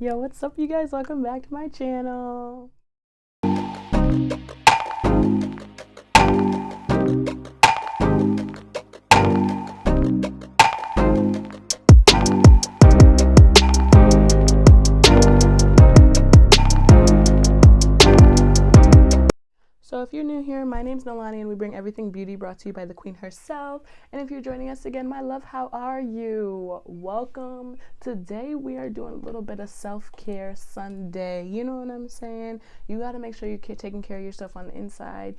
Yo, what's up, you guys? Welcome back to my channel. So if you're new here, my name's Noelani and we bring everything beauty brought to you by the queen herself. And if you're joining us again, my love, how are you? Welcome. Today we are doing a little bit of self-care Sunday. You know what I'm saying? You got to make sure you're taking care of yourself on the inside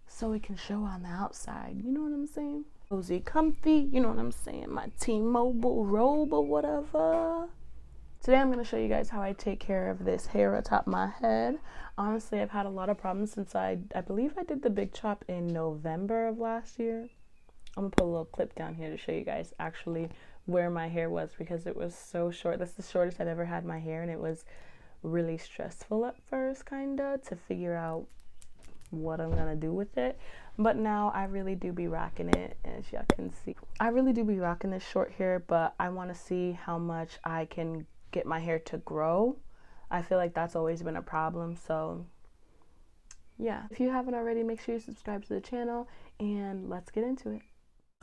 so it can show on the outside. You know what I'm saying? Cozy, comfy, you know what I'm saying? My T-Mobile robe or whatever. Today I'm going to show you guys how I take care of this hair atop my head. Honestly, I've had a lot of problems since I believe I did the big chop in November of last year. I'm going to put a little clip down here to show you guys actually where my hair was because it was so short. That's the shortest I've ever had my hair, and it was really stressful at first kinda to figure out what I'm gonna do with it. But now I really do be rocking it, as y'all can see. I really do be rocking this short hair, but I want to see how much I can get my hair to grow. I feel like that's always been a problem. So yeah, if you haven't already, make sure you subscribe to the channel and let's get into it.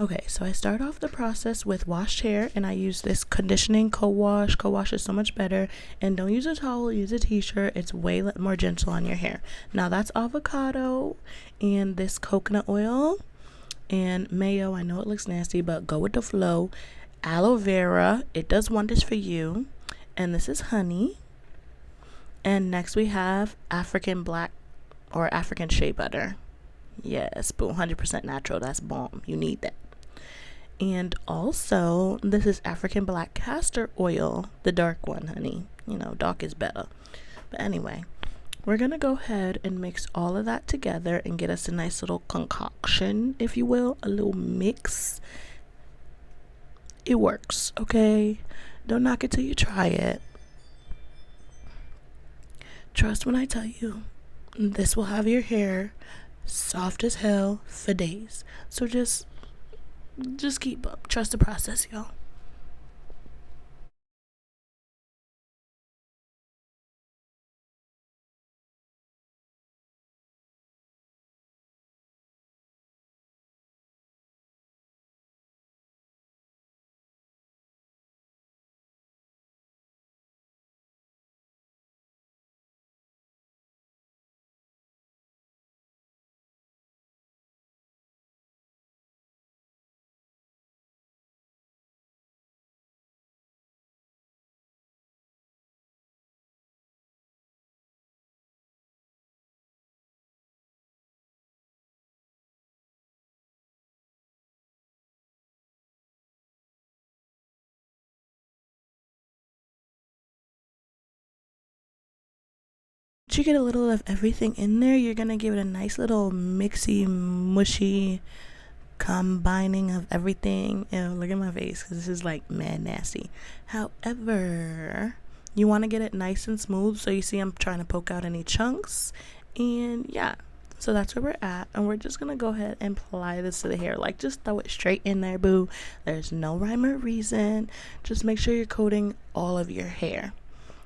Okay, so I start off the process with washed hair, and I use this conditioning co-wash. Co-wash is so much better. And don't use a towel, use a t-shirt. It's way more gentle on your hair. Now that's avocado and this coconut oil and mayo. I know it looks nasty, but go with the flow. Aloe vera, it does wonders for you. And this is honey. And next we have African black or African shea butter. Yes, boo, 100% natural. That's bomb. You need that. And also, this is African black castor oil, the dark one, honey. You know, dark is better. But anyway, we're going to go ahead and mix all of that together and get us a nice little concoction, if you will, a little mix. It works, okay? Don't knock it till you try it. Trust when I tell you, this will have your hair soft as hell for days. So just keep up. Trust the process, y'all. Once you get a little of everything in there, you're gonna give it a nice little mixy, mushy combining of everything. Ew, look at my face because this is like mad nasty. However, you want to get it nice and smooth, so you see I'm trying to poke out any chunks. And yeah, so that's where we're at, and we're just gonna go ahead and apply this to the hair. Like, just throw it straight in there, boo. There's no rhyme or reason. Just make sure you're coating all of your hair.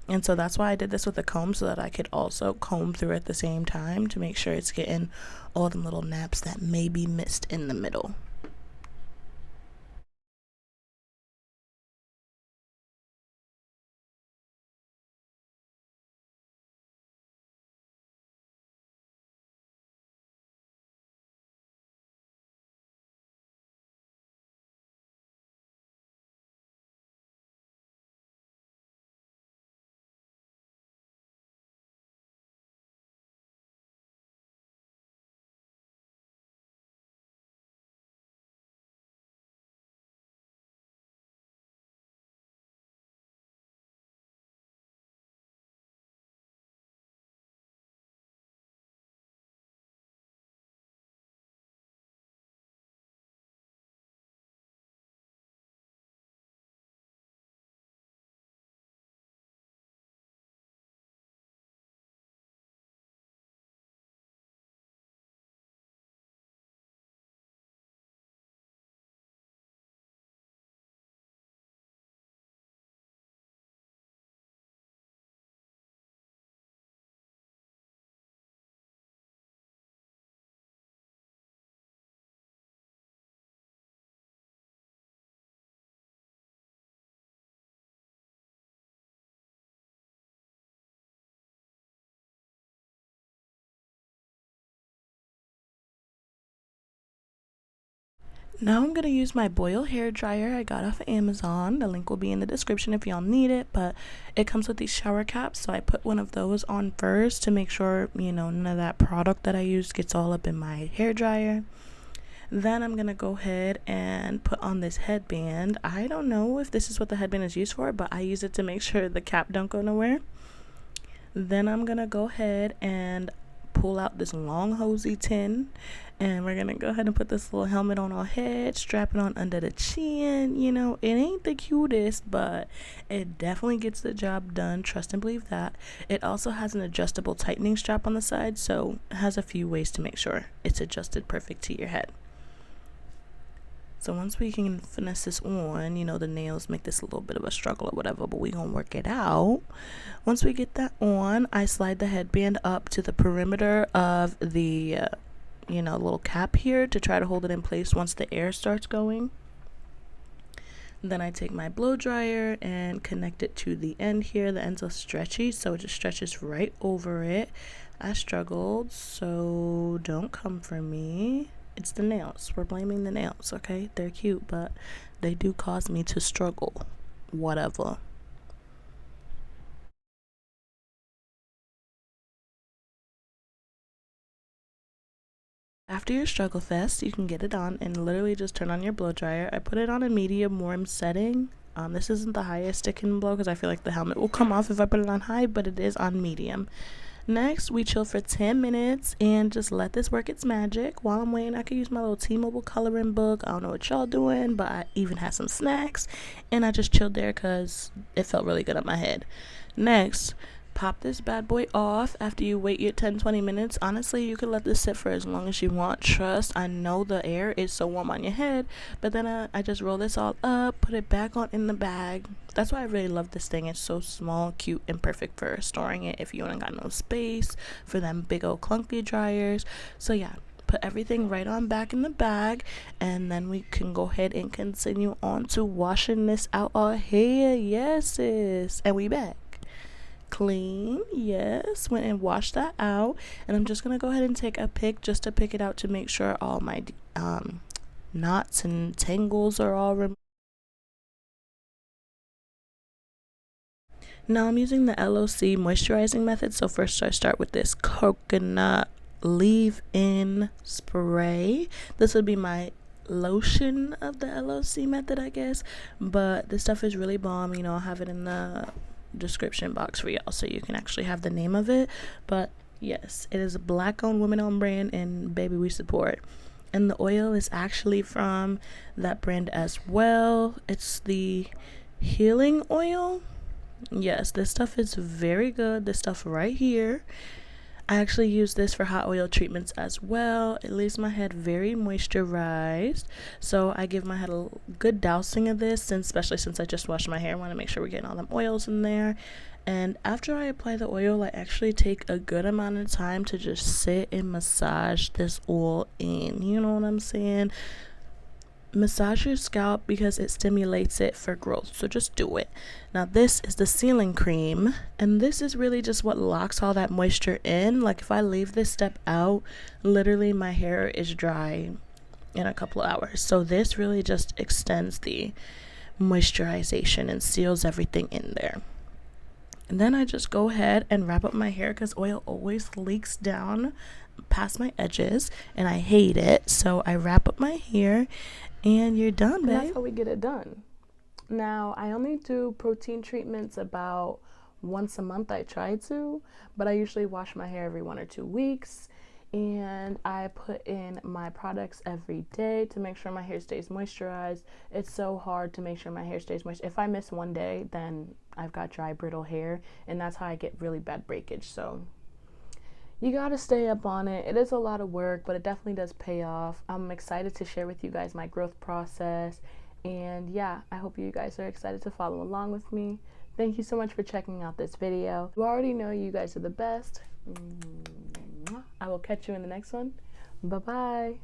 And so that's why I did this with a comb, so that I could also comb through at the same time to make sure it's getting all the little naps that may be missed in the middle. Now I'm going to use my Boil hair dryer I got off of Amazon. The link will be in the description if y'all need it, but it comes with these shower caps, so I put one of those on first to make sure, you know, none of that product that I used gets all up in my hair dryer. Then I'm going to go ahead and put on this headband. I don't know if this is what the headband is used for, but I use it to make sure the cap don't go nowhere. Then I'm going to go ahead and pull out this long hosey tin, and we're gonna go ahead and put this little helmet on our head, strap it on under the chin. You know, it ain't the cutest, but it definitely gets the job done, trust and believe that. It also has an adjustable tightening strap on the side, so it has a few ways to make sure it's adjusted perfect to your head. So once we can finesse this on, you know, the nails make this a little bit of a struggle or whatever, but we gonna work it out. Once we get that on, I slide the headband up to the perimeter of the, you know, little cap here to try to hold it in place once the air starts going. Then I take my blow dryer and connect it to the end here. The ends are stretchy, so it just stretches right over it. I struggled, so don't come for me. It's the nails. We're blaming the nails, okay? They're cute, but they do cause me to struggle. Whatever. After your struggle fest, you can get it on and literally just turn on your blow dryer. I put it on a medium warm setting. This isn't the highest it can blow because I feel like the helmet will come off if I put it on high, but it is on medium. Next, we chill for 10 minutes and just let this work its magic. While I'm waiting, I can use my little T-Mobile coloring book. I don't know what y'all doing, but I even had some snacks, and I just chilled there because it felt really good on my head. Next, pop this bad boy off after you wait your 10-20 minutes. Honestly, you can let this sit for as long as you want. Trust, I know the air is so warm on your head, but then I just roll this all up, put it back on in the bag. That's why I really love this thing. It's so small, cute, and perfect for storing it if you ain't got no space for them big old clunky dryers. So yeah, put everything right on back in the bag, and then we can go ahead and continue on to washing this out our hair. Yes, sis. And we back. Clean, yes, went and washed that out, and I'm just gonna go ahead and take a pick just to pick it out to make sure all my knots and tangles are all removed. Now I'm using the LOC moisturizing method. So first I start with this coconut leave-in spray. This would be my lotion of the LOC method, I guess, but this stuff is really bomb. You know, I'll have it in the description box for y'all so you can actually have the name of it. But yes, it is a black owned, women owned brand, and baby, we support. And the oil is actually from that brand as well. It's the healing oil. Yes, this stuff is very good. This stuff right here, I actually use this for hot oil treatments as well. It leaves my head very moisturized, so I give my head a good dousing of this, especially since I just washed my hair. I want to make sure we're getting all them oils in there. And after I apply the oil, I actually take a good amount of time to just sit and massage this oil in. You know what I'm saying? Massage your scalp because it stimulates it for growth, so just do it. Now this is the sealing cream, and this is really just what locks all that moisture in. Like if I leave this step out, literally my hair is dry in a couple of hours. So this really just extends the moisturization and seals everything in there. And then I just go ahead and wrap up my hair because oil always leaks down past my edges and I hate it. So I wrap up my hair and you're done, babe. That's how we get it done. Now, I only do protein treatments about once a month. I try to, but I usually wash my hair every 1 or 2 weeks. And I put in my products every day to make sure my hair stays moisturized. It's so hard to make sure my hair stays moist. If I miss one day, then I've got dry, brittle hair, and that's how I get really bad breakage. So you gotta stay up on it. It is a lot of work, but it definitely does pay off. I'm excited to share with you guys my growth process. And yeah, I hope you guys are excited to follow along with me. Thank you so much for checking out this video. You already know you guys are the best. I will catch you in the next one. Bye-bye.